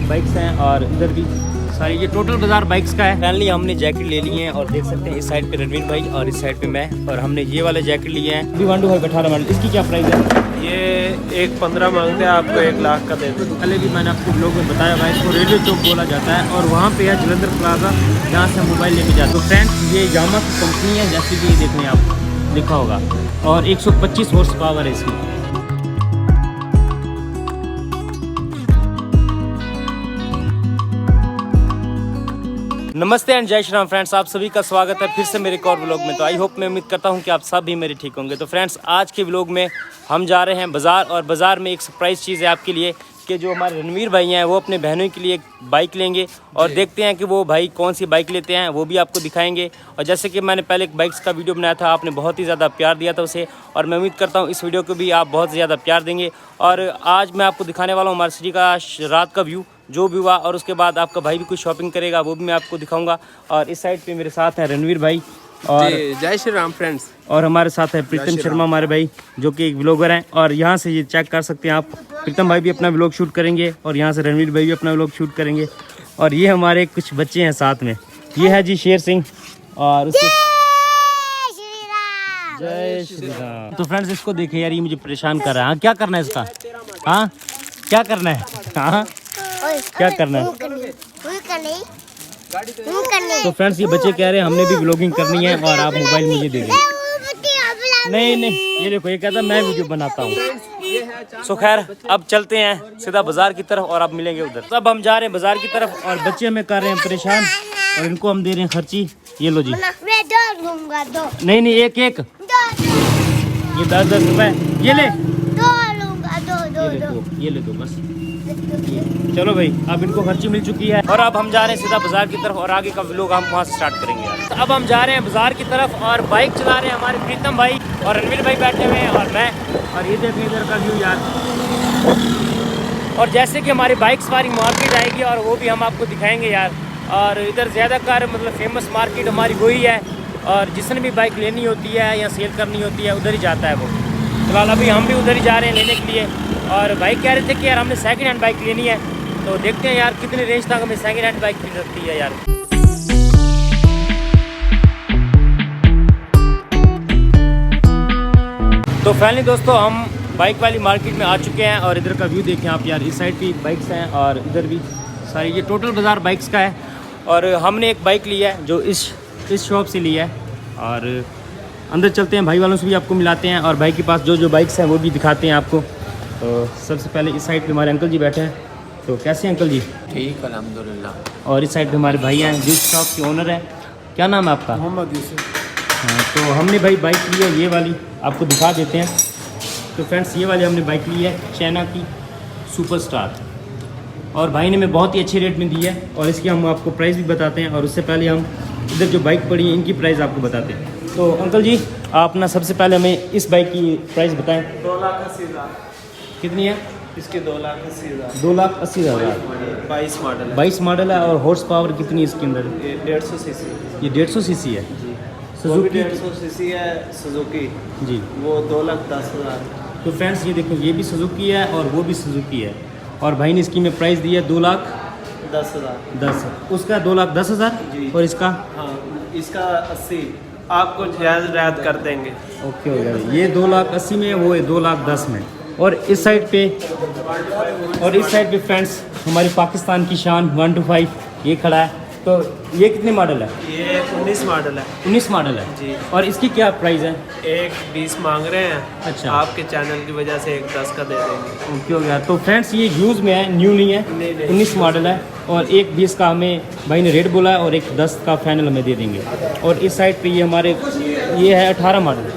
Bikes हैं और इधर भी सारी, ये टोटल बाजार बाइक्स का है। फाइनली हमने जैकेट ले लिए हैं और देख सकते हैं इस साइड पे रणवीर भाई और इस साइड पे मैं, और हमने ये वाले जैकेट लिए हैं भी 125 मॉडल। इसकी क्या प्राइस है? ये 1.15 मांगते हैं, आपको 1 लाख का दे दो। पहले भी मैंने आपको ब्लॉग में बताया भाई, इसको रेलवे चौक बोला जाता है और वहाँ पे है जलंधर प्लाजा, जहाँ से हम मोबाइल लेके जाते हैं। तो फ्रेंड्स ये यामाहा की कंपनी है, जैसे कि ये देखने आप लिखा होगा, और 125 हॉर्स पावर है इसकी। नमस्ते एंड जय श्री राम फ्रेंड्स, आप सभी का स्वागत है फिर से मेरे एक और व्लॉग में। तो आई होप मैं उम्मीद करता हूं कि आप सब भी मेरे ठीक होंगे। तो फ्रेंड्स आज के व्लॉग में हम जा रहे हैं बाज़ार, और बाज़ार में एक सरप्राइज़ चीज़ है आपके लिए कि जो हमारे रणवीर भाई हैं वो अपने बहनों के लिए एक बाइक लेंगे, और देखते हैं कि वो भाई कौन सी बाइक लेते हैं, वो भी आपको दिखाएंगे। और जैसे कि मैंने पहले एक बाइक्स का वीडियो बनाया था, आपने बहुत ही ज़्यादा प्यार दिया था उसे, और मैं उम्मीद करता हूँ इस वीडियो को भी आप बहुत ज़्यादा प्यार देंगे। और आज मैं आपको दिखाने वाला हूँ हमारे सिटी का रात का व्यू जो भी हुआ, और उसके बाद आपका भाई भी कुछ शॉपिंग करेगा, वो भी मैं आपको दिखाऊंगा। और इस साइड पे मेरे साथ हैं रणवीर भाई और जय श्री राम फ्रेंड्स, और हमारे साथ है प्रीतम शर्मा हमारे भाई, जो कि एक व्लॉगर हैं। और यहाँ से ये चेक कर सकते हैं आप, प्रीतम भाई भी अपना व्लॉग शूट करेंगे और यहाँ से रणवीर भाई भी अपना व्लॉग शूट करेंगे। और ये हमारे कुछ बच्चे हैं साथ में, ये है जी शेर सिंह और उसके जय श्री राम। तो फ्रेंड्स इसको देखे यार, ये मुझे परेशान कर रहा है। हाँ क्या करना है इसका? हाँ क्या करना है? हाँ क्या करना है? तो फ्रेंड्स ये बच्चे कह रहे हैं हमने भी व्लॉगिंग करनी है और आप मोबाइल मुझे दे दें। नहीं ये देखो, ये कहता है मैं वीडियो बनाता हूँ। सो खैर अब चलते हैं सीधा बाजार की तरफ और आप मिलेंगे उधर। तो अब हम जा रहे हैं बाजार की तरफ और बच्चे हमें कर रहे हैं परेशान, और इनको हम दे रहे हैं खर्ची। ये लो जी। नहीं एक एक ये 10 रुपए ये ले, ये ले दो बस। चलो भाई अब इनको खर्ची मिल चुकी है और अब हम जा रहे हैं सीधा बाजार की तरफ, और आगे का व्लॉग हम वहाँ से स्टार्ट करेंगे यार। तो अब हम जा रहे हैं बाजार की तरफ और बाइक चला रहे हैं हमारे प्रीतम भाई और रणवीर भाई बैठे हुए हैं और मैं, और ये देखिए इधर का व्यू यार। और जैसे कि हमारी बाइक सवारी मार्केट आएगी और वो भी हम आपको दिखाएंगे यार। और इधर ज़्यादातर मतलब फेमस मार्केट हमारी वही है, और जिसने भी बाइक लेनी होती है या सेल करनी होती है उधर ही जाता है वो। फिलहाल अभी हम भी उधर ही जा रहे हैं लेने के लिए। और बाइक कह रहे थे कि यार हमने सेकंड हैंड बाइक लेनी है, तो देखते हैं यार कितने रेंज तक हमें सेकंड हैंड बाइक मिल सकती है यार। तो फाइनली दोस्तों हम बाइक वाली मार्केट में आ चुके हैं, और इधर का व्यू देखें आप यार। इस साइड भी बाइक्स हैं और इधर भी सारी, ये टोटल बाज़ार बाइक्स का है। और हमने एक बाइक ली है जो इस शॉप से ली है, और अंदर चलते हैं, भाई वालों से भी आपको मिलाते हैं और भाई के पास जो बाइक्स हैं वो भी दिखाते हैं आपको। तो सबसे पहले इस साइड पे हमारे अंकल जी बैठे हैं। तो कैसे हैं अंकल जी? ठीक अल्हम्दुलिल्लाह। और इस साइड पे हमारे भाई हैं जिस शॉप के ओनर है। क्या नाम है आपका? मोहम्मद यूसुफ। हाँ तो हमने भाई बाइक ली है ये वाली, आपको दिखा देते हैं। तो फ्रेंड्स ये वाली हमने बाइक ली है चाइना की सुपर स्टार, और भाई ने हमें बहुत ही अच्छे रेट में दी है, और इसकी हम आपको प्राइस भी बताते हैं। और उससे पहले हम इधर जो बाइक पड़ी है इनकी प्राइस आपको बताते हैं। तो अंकल जी आप ना सबसे पहले हमें इस बाइक की प्राइस बताएं। 2,80,000 कितनी है इसके? 2,80,000। 2,80,000। 22 मॉडल है। 22 मॉडल है। और हॉर्स पावर कितनी है इसके अंदर? ये 150 सीसी। ये 150 सीसी है जी। सुजुकी 150 सीसी है सुजुकी जी। वो 2,10,000। तो फ्रेंड्स ये देखो, ये भी सुजुकी है और वो भी सुजुकी है, और भाई ने इसकी में प्राइस दी है 2,10,000। उसका 2,10,000 जी। और इसका? हाँ इसका 80 आपको जायज़ रियायत कर देंगे। ओके हो गया। ये 2,80,000 में, वो है 2,10,000 में। और इस साइड पे फ्रेंड्स हमारी पाकिस्तान की शान 125 ये खड़ा है। तो ये कितने मॉडल है? ये 19 मॉडल है। 19 मॉडल है जी। और इसकी क्या प्राइस है? 1,20 मांग रहे हैं। अच्छा। आपके चैनल की वजह से 1,10 का दे देंगे। ओके हो गया। तो फ्रेंड्स ये यूज़ में है, न्यू नहीं है। नहीं। 19 मॉडल है और 1,20 का हमें भाई ने रेट बोला है, और 1,10 का फाइनल हमें दे देंगे। और इस साइड पे ये हमारे ये है 18 मॉडल,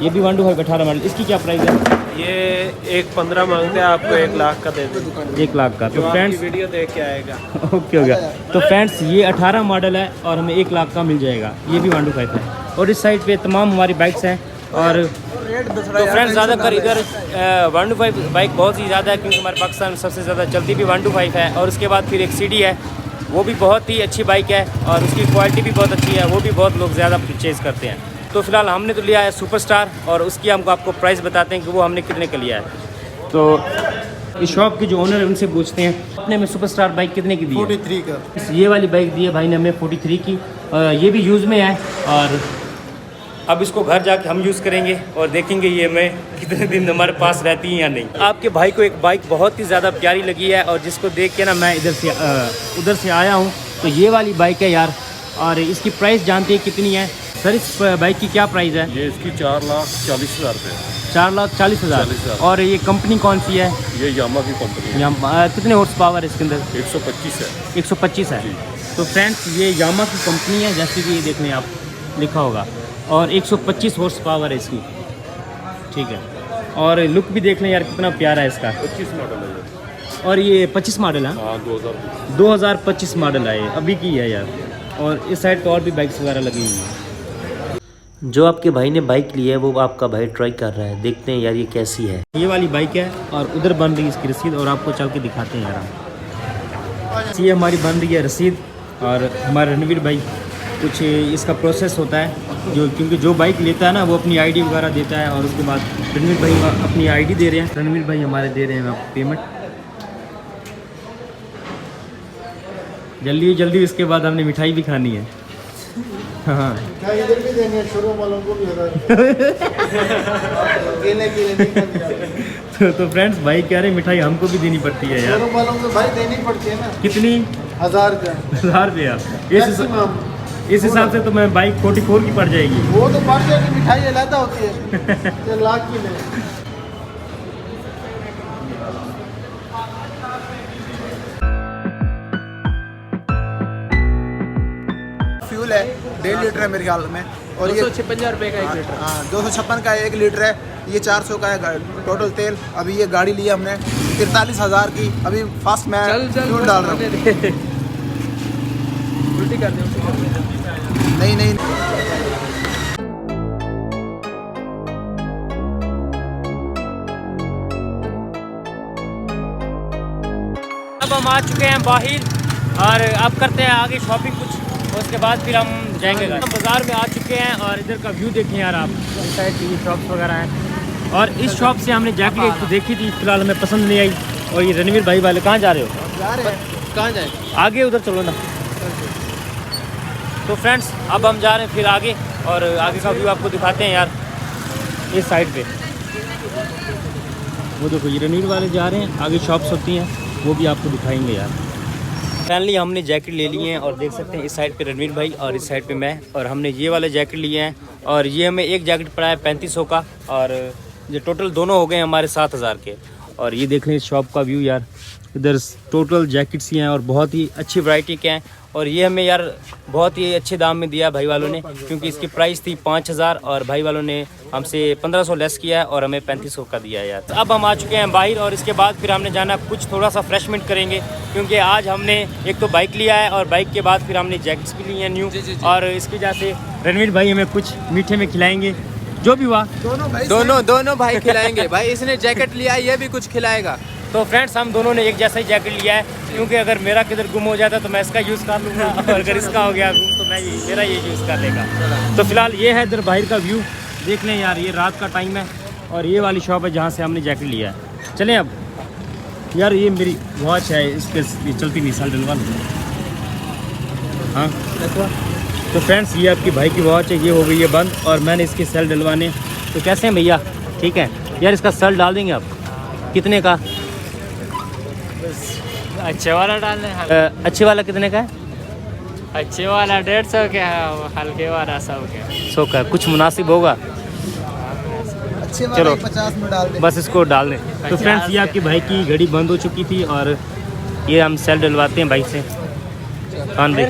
ये भी 125 18 मॉडल। इसकी क्या प्राइस है? ये 1,15 मांगते हैं, आपको 1 लाख का दे देंगे। 1 लाख का। तो जो फ्रेंड्स आपकी वीडियो देख के आएगा। ओके हो गया। तो फ्रेंड्स ये 18 मॉडल है और हमें 1 लाख का मिल जाएगा। ये भी 125 है। और इस साइड पे तमाम हमारी बाइक्स हैं। और तो फ्रेंड्स ज़्यादातर इधर 125 बाइक बहुत ही ज़्यादा है, क्योंकि हमारे पाकिस्तान में सबसे ज़्यादा चलती भी 125 है। और उसके बाद फिर एक CD है, वो भी बहुत ही अच्छी बाइक है और उसकी क्वालिटी भी बहुत अच्छी है, वो भी बहुत लोग ज़्यादा परचेज़ करते हैं। तो फिलहाल हमने तो लिया है सुपर स्टार, और उसकी हमको आपको प्राइस बताते हैं कि वो हमने कितने का लिया है। तो इस शॉप के जो ओनर है उनसे पूछते हैं अपने में सुपरस्टार बाइक कितने की दी है? 43 का। ये वाली बाइक दी है भाई ने हमें 43 की। ये भी यूज़ में है और अब इसको घर जाके हम यूज़ करेंगे और देखेंगे ये मैं कितने दिन हमारे पास रहती है या नहीं। आपके भाई को एक बाइक बहुत ही ज़्यादा प्यारी लगी है और जिसको देख के ना मैं उधर से आया हूँ। तो ये वाली बाइक है यार और इसकी प्राइस जानते हैं कितनी है सर? इस बाइक की क्या प्राइस है? ये इसकी 4,40,000 रुपये। 4,40,000। और ये कंपनी कौन सी है? ये यामा की कंपनी है। कितने हॉर्स पावर है इसके अंदर? 125 है। 125 है। तो फ्रेंड्स ये यामा की कंपनी है, जैसे कि ये देख लें आप, लिखा होगा, और 125 हॉर्स पावर है इसकी। ठीक है, और लुक भी देख लें यार कितना प्यारा है इसका। 25 मॉडल है ये। और ये 25 मॉडल है? हाँ, 2025 मॉडल है ये, अभी की है यार। और इस साइड तो और भी बाइक्स वगैरह लगी हुई हैं। जो आपके भाई ने बाइक ली है वो आपका भाई ट्राई कर रहा है, देखते हैं यार ये कैसी है। ये वाली बाइक है और उधर बन रही है इसकी रसीद और आपको चल के दिखाते हैं यार हम। ये हमारी बन रही है रसीद और हमारे रणवीर भाई कुछ इसका प्रोसेस होता है जो, क्योंकि जो बाइक लेता है ना वो अपनी आईडी वगैरह देता है और उसके बाद रणवीर भाई अपनी आईडी दे रहे हैं। रणवीर भाई हमारे दे रहे हैं आपको पेमेंट। जल्दी जल्दी इसके बाद हमने मिठाई भी खानी है। हाँ इधर भी देंगे, शोरूम वालों को भी तो फ्रेंड्स भाई कह रहे मिठाई हमको भी देनी पड़ती है यार। शोरूम वालों को भाई देनी पड़ती है ना। कितनी? 1000 रुपया। 1000 रुपया? इस हिसाब से तो मैं बाइक 44 की पड़ जाएगी। वो तो पड़ जाएगी, मिठाई अलग होती है। 1 लाख की नहीं। फ्यूल है 1.5 लीटर है मेरे ख्याल में, और 256 रुपये का 1 लीटर। हाँ 256 का 1 लीटर है। ये 400 का है टोटल तेल। अभी ये गाड़ी ली हमने 43,000 की। अभी फास्ट मैं फ्यूल डाल रहा हूँ। उल्टी कर दे। नहीं अब हम आ चुके हैं बाहर और अब करते हैं आगे शॉपिंग कुछ, और उसके बाद फिर हम जाएंगे। हम बाज़ार में आ चुके हैं और इधर का व्यू देखें यार आप, इस साइड की शॉप्स वगैरह हैं। और इस शॉप से हमने जैकेट एक तो देखी थी, फिलहाल हमें पसंद नहीं आई। और ये रणवीर भाई वाले कहाँ जा रहे हो? जा रहे हैं। कहाँ जाए? आगे उधर चलो ना। तो फ्रेंड्स अब हम जा रहे हैं फिर आगे, और आगे का व्यू आपको दिखाते हैं यार इस साइड पे। वो देखो ये रणवीर वाले जा रहे हैं, आगे शॉप्स होती हैं वो भी आपको दिखाएंगे यार। फाइनली हमने जैकेट ले लिए हैं और देख सकते हैं इस साइड पे रणवीर भाई और इस साइड पे मैं, और हमने ये वाले जैकेट लिए हैं और ये हमें एक जैकेट पड़ा है 3500 का, और ये टोटल दोनों हो गए हमारे 7000 के। और ये देख लें इस शॉप का व्यू यार, इधर टोटल जैकेट्स ही हैं और बहुत ही अच्छी वैरायटी के हैं। और ये हमें यार बहुत ही अच्छे दाम में दिया भाई वालों ने, क्योंकि इसकी प्राइस थी 5000 और भाई वालों ने हमसे 1500 लेस किया है और हमें 3500 का दिया है यार। अब हम आ चुके हैं बाहर और इसके बाद फिर हमने जाना कुछ थोड़ा सा फ्रेशमेंट करेंगे, क्योंकि आज हमने एक तो बाइक लिया है और बाइक के बाद फिर हमने जैकेट्स भी लिए हैं न्यू। और इसकी वजह से रणवीर भाई हमें कुछ मीठे में खिलाएंगे, जो भी हुआ दोनों भाई खिलाएंगे। भाई इसने जैकेट लिया है, ये भी कुछ खिलाएगा। तो फ्रेंड्स हम दोनों ने एक जैसा ही जैकेट लिया है, क्योंकि अगर मेरा किधर गुम हो जाता तो मैं इसका यूज़ कर लूँगा, और अगर इसका हो गया गुम तो मैं मेरा ये यूज़ कर लेगा। तो फिलहाल ये है इधर बाहर का व्यू, देख लें यार, ये रात का टाइम है और ये वाली शॉप है जहाँ से हमने जैकेट लिया है। चलें अब यार, ये मेरी वॉच है, इस पर चलती नहीं, साल डलवा लो। हाँ तो फ्रेंड्स ये आपकी भाई की वॉच है, ये हो गई है बंद और मैंने इसकी सेल डलवाने। तो कैसे हैं भैया? ठीक है यार, इसका सेल डाल देंगे आप? कितने का? अच्छे वाला डालने। अच्छे वाला कितने का है? अच्छे वाला 150 का है, हल्के वाला 100 का। 100 का? कुछ मुनासिब होगा? अच्छे वाला चलो 50 में डाल दे। बस इसको डाल दें। तो फ्रेंड्स ये आपके भाई की घड़ी बंद हो चुकी थी और ये हम सेल डलवाते हैं बाइक से। खान भाई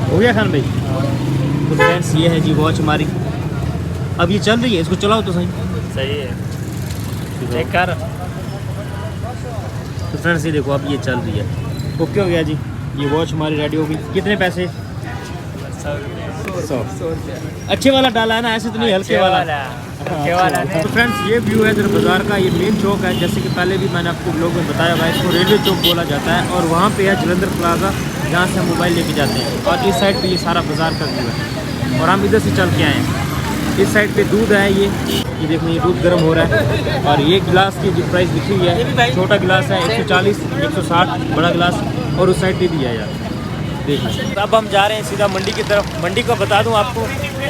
हो गया? खान भाई तो फ्रेंड्स ये है जी वॉच हमारी, अब ये चल रही है, इसको चलाओ तो सही है, चेक कर। तो फ्रेंड्स ये देखो अब ये चल रही है, ओके हो गया जी, ये वॉच हमारी रेडी हो गई। कितने पैसे? 100 अच्छे वाला डाला है ना, ऐसे तो नहीं, हल्के वाला। तो फ्रेंड्स ये व्यू है इधर बाज़ार का, ये मेन चौक है, जैसे कि पहले भी मैंने आपको ब्लॉग में बताया हुआ, इसको रेलवे चौक बोला जाता है। और वहाँ पे है जलंधर प्लाजा, जहाँ से हम मोबाइल लेके जाते हैं। और इस साइड पे ये सारा बाज़ार का व्यू है और हम इधर से चल के आए हैं। इस साइड पे दूध है ये देखिए, ये दूध गर्म हो रहा है। और ये गिलास की जो प्राइस लिखी हुई है, छोटा गिलास है 140, 160, बड़ा गिलास और उस साइड पे भी है यार, देखिए। अब हम जा रहे हैं सीधा मंडी की तरफ। मंडी को बता दूं आपको,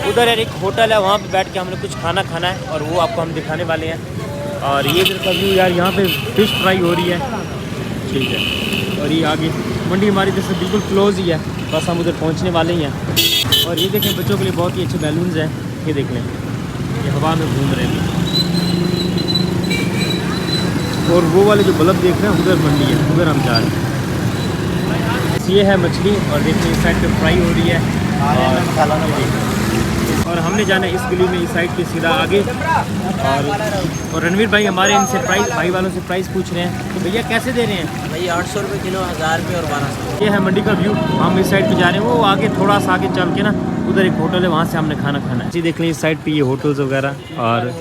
उधर यार एक होटल है, वहाँ पे बैठ के हमने कुछ खाना खाना है और वो आपको हम दिखाने वाले हैं। और ये इधर का व्यू यार, यहाँ पे फ़िश फ्राई हो रही है, ठीक है। और ये आगे मंडी हमारी इधर से बिल्कुल क्लोज ही है, बस हम उधर पहुँचने वाले ही हैं। और ये देखें, बच्चों के लिए बहुत ही अच्छे बैलून्स हैं, ये देख लें, ये हवा में घूम रहे हैं। और वो वाले जो बल्ब देख रहे हैं उधर मंडी है, उधर हम जा रहे हैं। ये है मछली और देखिए इस साइड पे फ्राई हो रही है। और हमने जाना है इस गली में, इस साइड पे सीधा आगे। और रणवीर भाई हमारे इनसे प्राइस, भाई वालों से प्राइस पूछ रहे हैं। तो भैया कैसे दे रहे हैं? भाई 800 रुपये किलो, 1000 रुपये और 1200। ये है मंडी का व्यू। हम इस साइड पे जा रहे हैं, वो आगे थोड़ा सा आगे चल के ना उधर एक होटल है, वहाँ से हमने खाना खाना है। जी देख लें इस साइड पे ये होटल्स वगैरह, और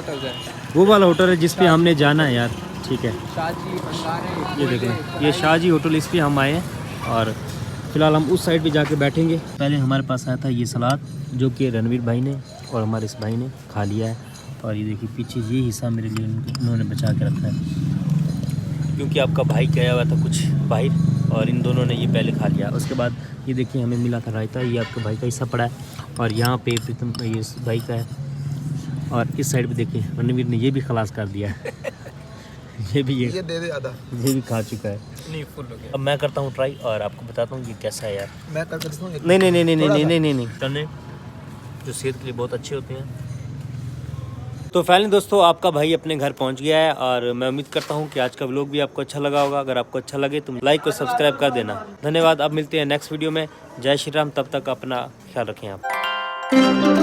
वो वाला होटल है जिस पे हमने जाना है यार, ठीक है। ये देख लें, ये शाहजी होटल, इस पे हम आए हैं। और फिलहाल हम उस साइड पे जाके बैठेंगे। पहले हमारे पास आया था ये सलाद, जो कि रणवीर भाई ने और हमारे इस भाई ने खा लिया है। और ये देखिए पीछे ये हिस्सा मेरे लिए उन्होंने बचा के रखा है, क्योंकि आपका भाई गया हुआ था कुछ बाहर और इन दोनों ने ये पहले खा लिया। उसके बाद ये देखिए हमें मिला था रायता, ये आपके भाई का हिस्सा पड़ा है। और यहाँ पे प्रीतम का ये भाई का है। और इस साइड पे देखिए रणवीर ने ये भी खलास कर दिया है। ये भी ये दे दे आधा, ये भी खा चुका है। नहीं फुल हो गया। अब मैं करता हूँ ट्राई और आपको बताता हूँ ये कैसा है यार। मैं करके दिखाऊं? नहीं नहीं नहीं नहीं नहीं नहीं नहीं नहीं तने जो सेहत के लिए बहुत अच्छे होते हैं। तो फाइनली दोस्तों, आपका भाई अपने घर पहुंच गया है और मैं उम्मीद करता हूं कि आज का व्लॉग भी आपको अच्छा लगा होगा। अगर आपको अच्छा लगे तो लाइक और सब्सक्राइब कर देना। धन्यवाद। अब मिलते हैं नेक्स्ट वीडियो में। जय श्री राम। तब तक अपना ख्याल रखें आप।